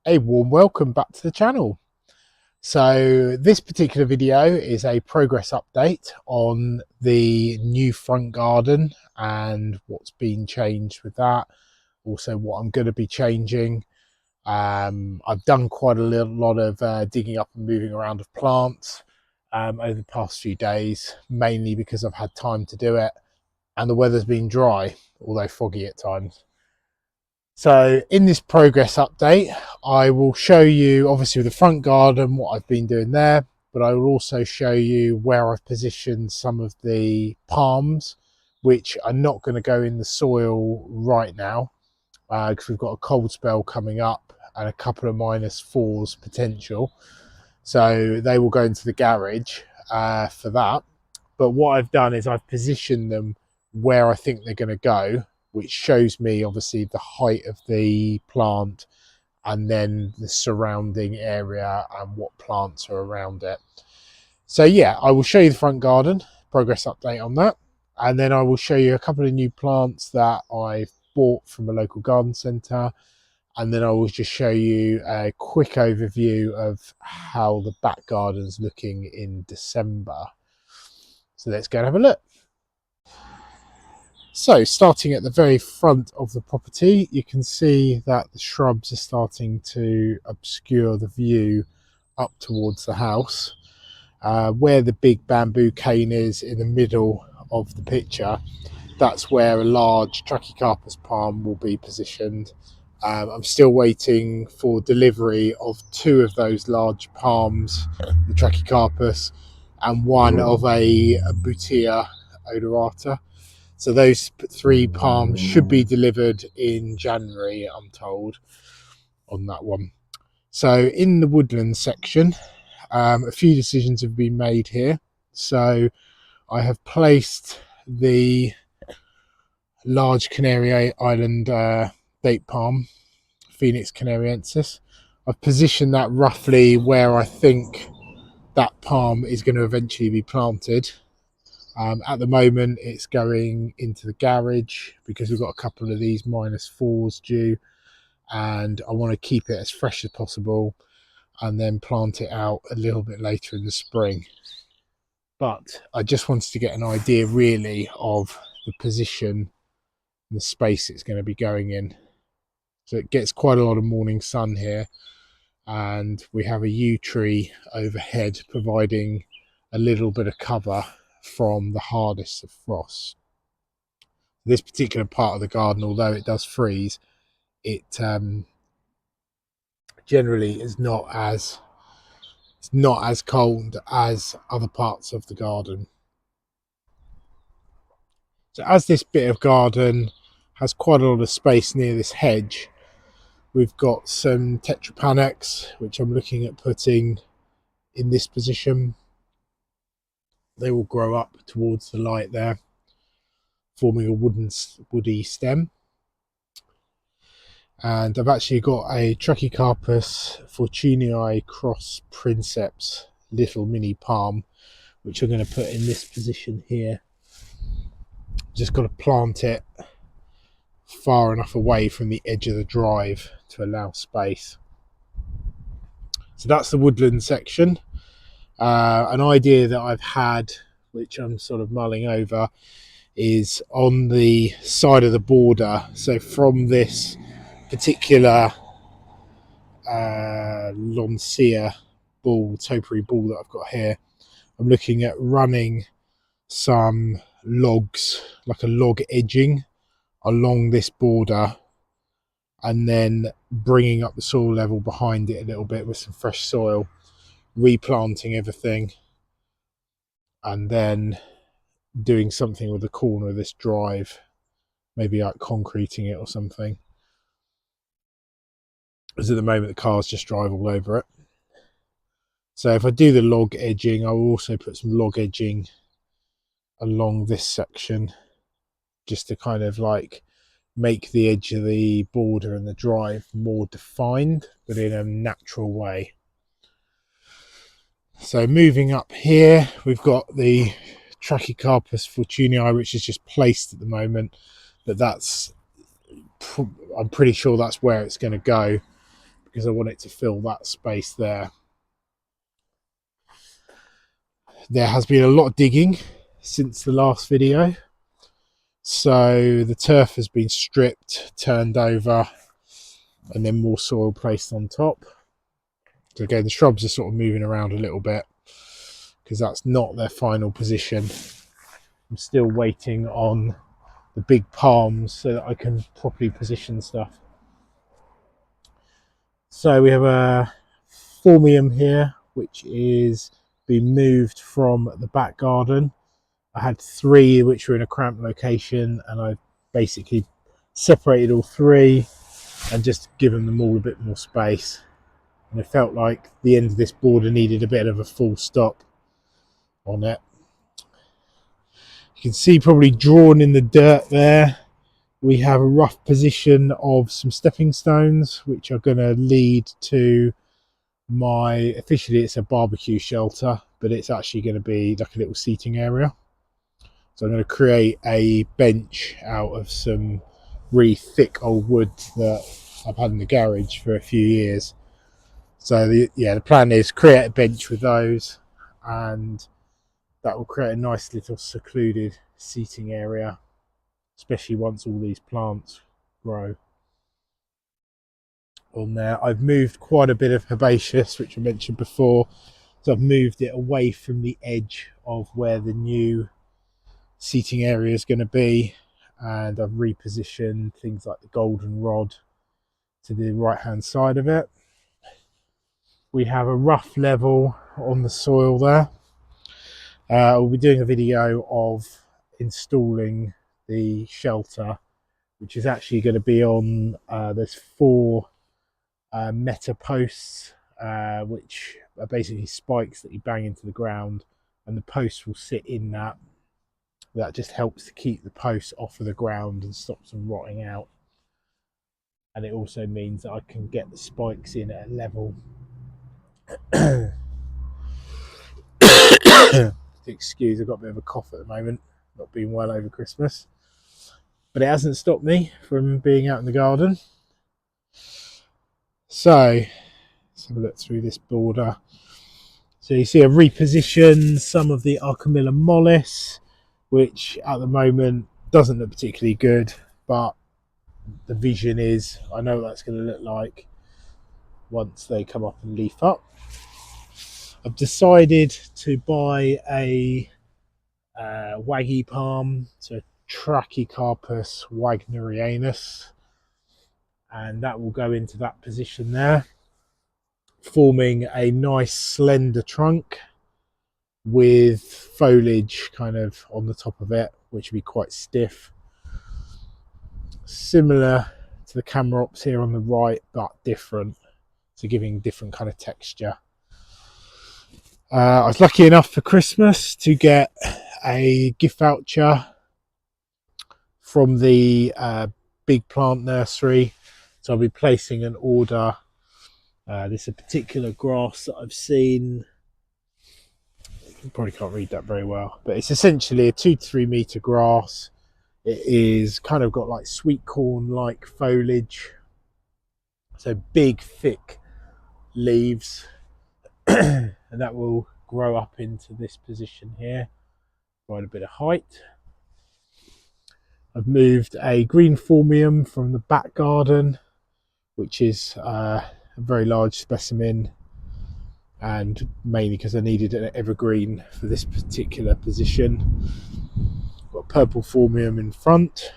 A warm welcome back to the channel. So this particular video is a progress update on the new front garden and what's been changed with that. Also what I'm going to be changing. I've done quite a lot of digging up and moving around of plants over the past few days, mainly because I've had time to do it and the weather's been dry, although foggy at times. So in this progress update, I will show you obviously the front garden, what I've been doing there, but I will also show you where I've positioned some of the palms, which are not going to go in the soil right now, because we've got a cold spell coming up and a couple of -4s potential. So they will go into the garage for that. But what I've done is I've positioned them where I think they're going to go, which shows me obviously the height of the plant and then the surrounding area and what plants are around it. So yeah, I will show you the front garden, progress update on that. And then I will show you a couple of new plants that I've bought from a local garden centre. And then I will just show you a quick overview of how the back garden's looking in December. So let's go and have a look. So starting at the very front of the property, you can see that the shrubs are starting to obscure the view up towards the house. Where the big bamboo cane is in the middle of the picture, that's where a large Trachycarpus palm will be positioned. I'm still waiting for delivery of 2 of those large palms, the Trachycarpus, and one of a Butea odorata. So those 3 palms should be delivered in January, I'm told, on that one. So in the woodland section, a few decisions have been made here. So I have placed the large Canary Island date palm, Phoenix canariensis. I've positioned that roughly where I think that palm is going to eventually be planted. At the moment, it's going into the garage because we've got a couple of these -4s due, and I want to keep it as fresh as possible and then plant it out a little bit later in the spring. But I just wanted to get an idea really of the position and the space it's going to be going in. So it gets quite a lot of morning sun here, and we have a yew tree overhead providing a little bit of cover from the hardest of frost. This particular part of the garden, although it does freeze, it generally is not as cold as other parts of the garden. So as this bit of garden has quite a lot of space near this hedge, we've got some tetrapanax which I'm looking at putting in this position. They will grow up towards the light there, forming a woody stem. And I've actually got a Trachycarpus fortunei cross princeps little mini palm, which I'm going to put in this position here. Just got to plant it far enough away from the edge of the drive to allow space. So that's the woodland section. An idea that I've had, which I'm sort of mulling over, is on the side of the border. So from this particular Lancia ball, topiary ball that I've got here, I'm looking at running some logs, like a log edging, along this border, and then bringing up the soil level behind it a little bit with some fresh soil, replanting everything, and then doing something with the corner of this drive, maybe like concreting it or something, because at the moment the cars just drive all over it. So if I do the log edging, I will also put some log edging along this section, just to kind of like make the edge of the border and the drive more defined, but in a natural way. So moving up here, we've got the Trachycarpus fortunei, which is just placed at the moment, but I'm pretty sure that's where it's going to go, because I want it to fill that space there. There has been a lot of digging since the last video, so the turf has been stripped, turned over, and then more soil placed on top. So again, the shrubs are sort of moving around a little bit because that's not their final position. I'm still waiting on the big palms so that I can properly position stuff. So we have a phormium here, which is being moved from the back garden. I had 3 which were in a cramped location, and I've basically separated all 3 and just given them all a bit more space. And it felt like the end of this border needed a bit of a full stop on it. You can see probably drawn in the dirt there, we have a rough position of some stepping stones which are going to lead to my, officially it's a barbecue shelter, but it's actually going to be like a little seating area. So I'm going to create a bench out of some really thick old wood that I've had in the garage for a few years. So the plan is create a bench with those, and that will create a nice little secluded seating area, especially once all these plants grow on there. I've moved quite a bit of herbaceous, which I mentioned before, so I've moved it away from the edge of where the new seating area is going to be, and I've repositioned things like the goldenrod to the right hand side of it. We have a rough level on the soil there. We'll be doing a video of installing the shelter, which is actually going to be on, there's 4 meta posts, which are basically spikes that you bang into the ground, and the posts will sit in that. That just helps to keep the posts off of the ground and stops them rotting out. And it also means that I can get the spikes in at a level. Excuse, I've got a bit of a cough at the moment, not been well over Christmas, but it hasn't stopped me from being out in the garden. So let's have a look through this border. So you see I've repositioned some of the Archimilla mollis, which at the moment doesn't look particularly good, but the vision is I know what that's going to look like once they come up and leaf up. I've decided to buy a waggy palm, so Trachycarpus wagnerianus, and that will go into that position there, forming a nice slender trunk with foliage kind of on the top of it, which will be quite stiff, similar to the Camarops here on the right, but different, so giving different kind of texture. I was lucky enough for Christmas to get a gift voucher from the big plant nursery, so I'll be placing an order. This is a particular grass that I've seen. You probably can't read that very well, but it's essentially a 2 to 3 meter grass. It is kind of got like sweet corn like foliage, so big thick leaves, and that will grow up into this position here, quite a bit of height. I've moved a green phormium from the back garden, which is a very large specimen, and mainly because I needed an evergreen for this particular position. Got purple phormium in front.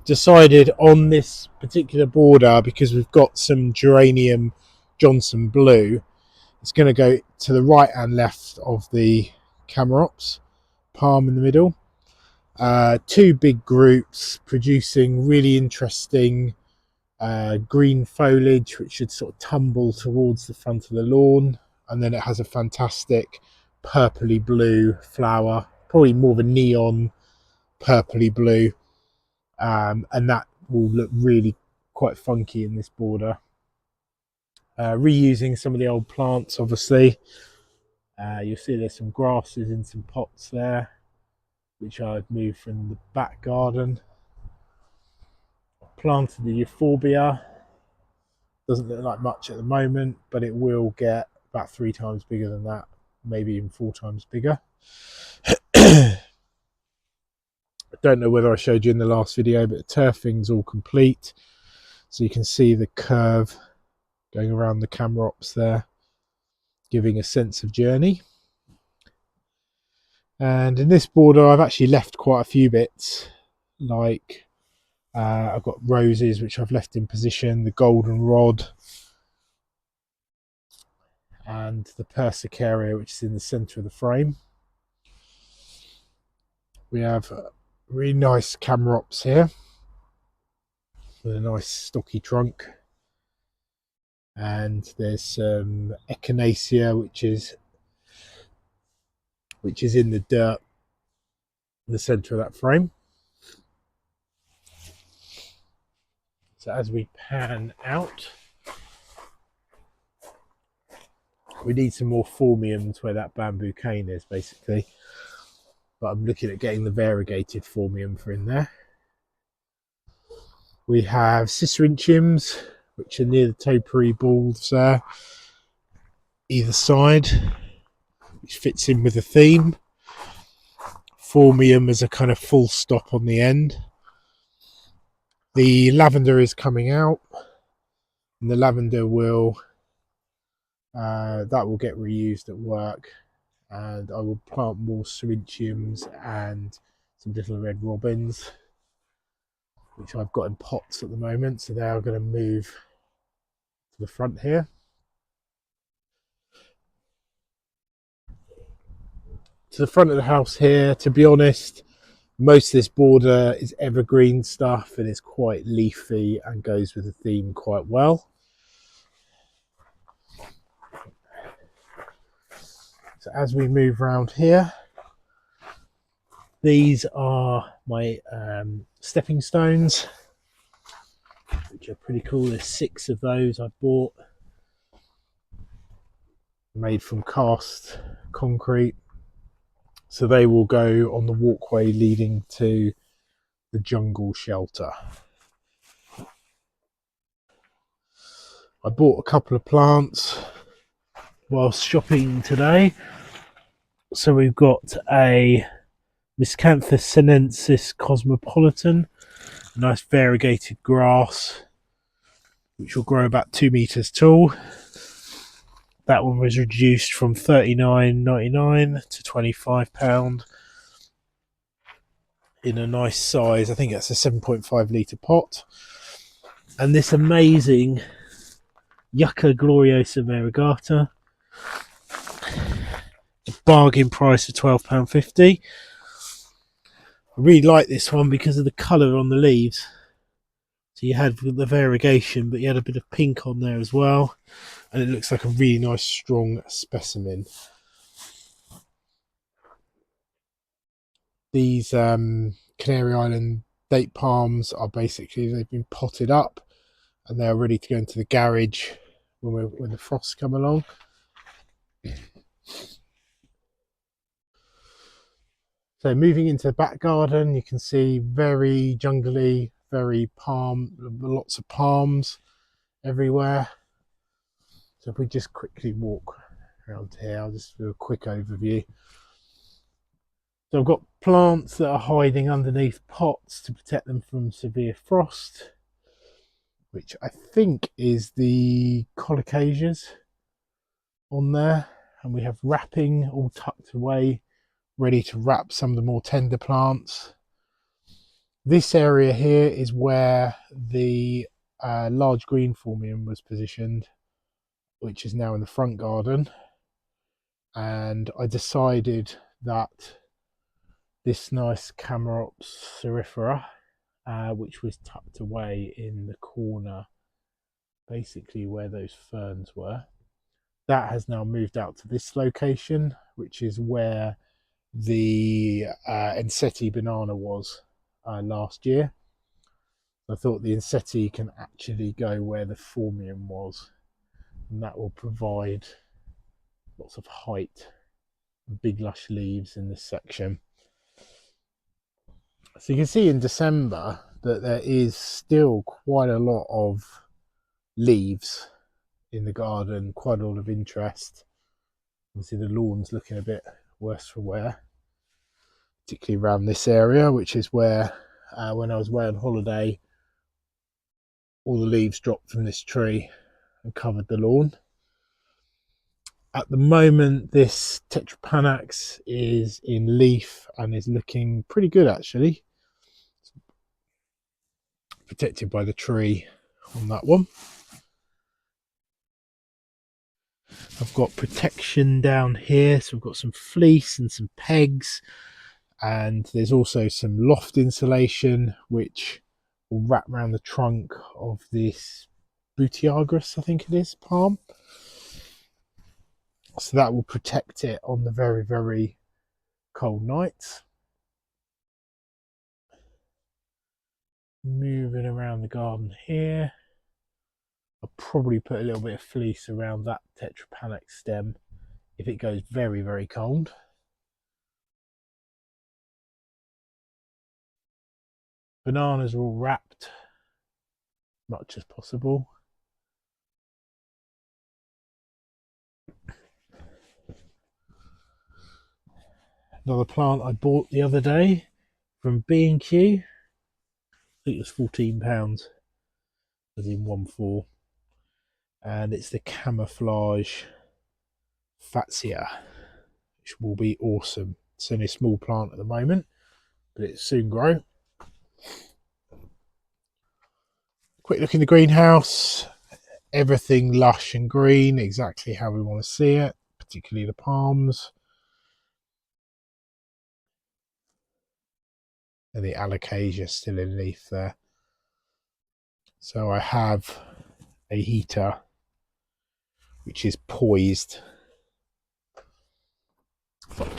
Decided on this particular border, because we've got some geranium Johnson blue, it's going to go to the right and left of the Camarops, palm in the middle. 2 big groups producing really interesting green foliage, which should sort of tumble towards the front of the lawn, and then it has a fantastic purpley blue flower, probably more of a neon purpley blue, and that will look really quite funky in this border. Reusing some of the old plants, obviously. You'll see there's some grasses in some pots there, which I've moved from the back garden. Planted the euphorbia, Doesn't look like much at the moment, but it will get about 3 times bigger than that, maybe even 4 times bigger. I don't know whether I showed you in the last video, but the turfing's all complete. So you can see the curve going around the camera ops there, giving a sense of journey. And in this border, I've actually left quite a few bits, like I've got roses, which I've left in position, the goldenrod, and the persicaria, which is in the centre of the frame. We have really nice camarops here with a nice stocky trunk, and there's some echinacea, which is in the dirt in the centre of that frame. So as we pan out, we need some more phormiums where that bamboo cane is, basically. But I'm looking at getting the variegated phormium for in there. We have cicerantiums, which are near the topiary balls there, either side, which fits in with the theme. Phormium as a kind of full stop on the end. The lavender is coming out, and the lavender will that will get reused at work, and I will plant more syringiums and some little red robins, which I've got in pots at the moment, so they are going to move to the front here. To the front of the house here, to be honest, most of this border is evergreen stuff and it's quite leafy and goes with the theme quite well. So as we move around here, these are my stepping stones, which are pretty cool. There's 6 of those I bought, made from cast concrete. So they will go on the walkway leading to the jungle shelter. I bought a couple of plants whilst shopping today. So we've got a Miscanthus sinensis cosmopolitan, a nice variegated grass, which will grow about 2 meters tall. That one was reduced from £39.99 to £25 in a nice size. I think that's a 7.5 litre pot. And this amazing Yucca gloriosa variegata, a bargain price of £12.50. I really like this one because of the colour on the leaves. So you had the variegation, but you had a bit of pink on there as well, and it looks like a really nice strong specimen. These Canary Island date palms are basically, they've been potted up and they're ready to go into the garage when the frosts come along. So moving into the back garden, you can see very jungly, very lots of palms everywhere. So if we just quickly walk around here, I'll just do a quick overview. So I've got plants that are hiding underneath pots to protect them from severe frost, which I think is the colocasias on there. And we have wrapping all tucked away, ready to wrap some of the more tender plants. This area here is where the large green phormium was positioned, which is now in the front garden. And I decided that this nice Camarops cerifera, which was tucked away in the corner, basically where those ferns were, that has now moved out to this location, which is where the Enseti banana was last year. I thought the Enseti can actually go where the phormium was, and that will provide lots of height and big lush leaves in this section. So you can see in December that there is still quite a lot of leaves in the garden, quite a lot of interest. Obviously the lawn's looking a bit worse for wear, particularly around this area, which is where when I was away on holiday, all the leaves dropped from this tree and covered the lawn. At the moment, this tetrapanax is in leaf and is looking pretty good actually. Protected by the tree on that one. I've got protection down here, so I've got some fleece and some pegs, and there's also some loft insulation which will wrap around the trunk of this Butiagris, I think it is, palm. So that will protect it on the very, very cold nights. Moving around the garden here, I'll probably put a little bit of fleece around that tetrapanax stem if it goes very, very cold. Bananas are all wrapped as much as possible. Another plant I bought the other day from B&Q. I think it was £14, as in 1/4. And it's the camouflage fatsia, which will be awesome. It's only a small plant at the moment, but it'll soon grow. Quick look in the greenhouse. Everything lush and green, exactly how we want to see it, particularly the palms. And the alocasia still in leaf there. So I have a heater which is poised.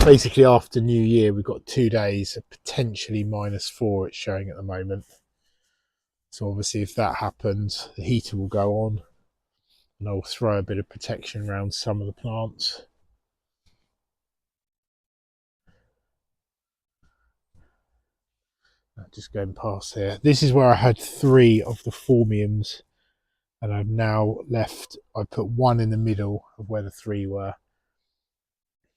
Basically after New Year we've got 2 days of potentially -4 it's showing at the moment. So obviously if that happens, the heater will go on and I'll throw a bit of protection around some of the plants. Just going past here. This is where I had 3 of the phormiums, and I've now left, I put 1 in the middle of where the 3 were.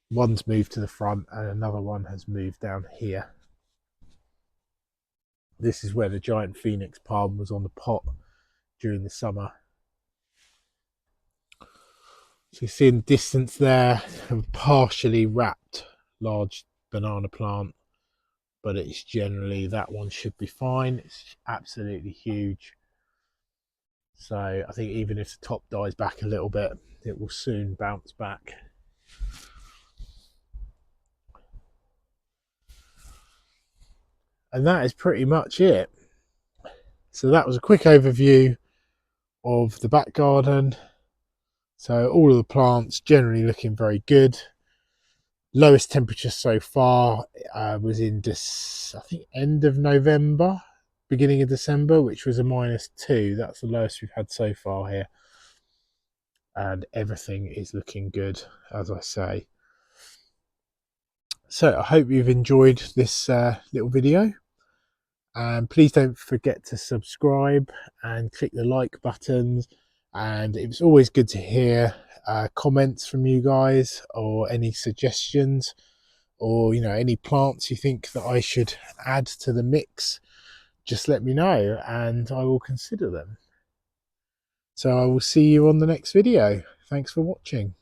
One's moved to the front and another one has moved down here. This is where the giant phoenix palm was on the pot during the summer. So you see in the distance there, a partially wrapped large banana plant, but it's generally, that one should be fine. It's absolutely huge. So I think even if the top dies back a little bit, it will soon bounce back. And that is pretty much it. So that was a quick overview of the back garden. So all of the plants generally looking very good. Lowest temperature so far was in I think end of November, beginning of December, which was a -2. That's the lowest we've had so far here. And everything is looking good, as I say. So I hope you've enjoyed this little video. And please don't forget to subscribe and click the like buttons. And it's always good to hear comments from you guys, or any suggestions, or any plants you think that I should add to the mix. Just let me know and I will consider them. So I will see you on the next video. Thanks for watching.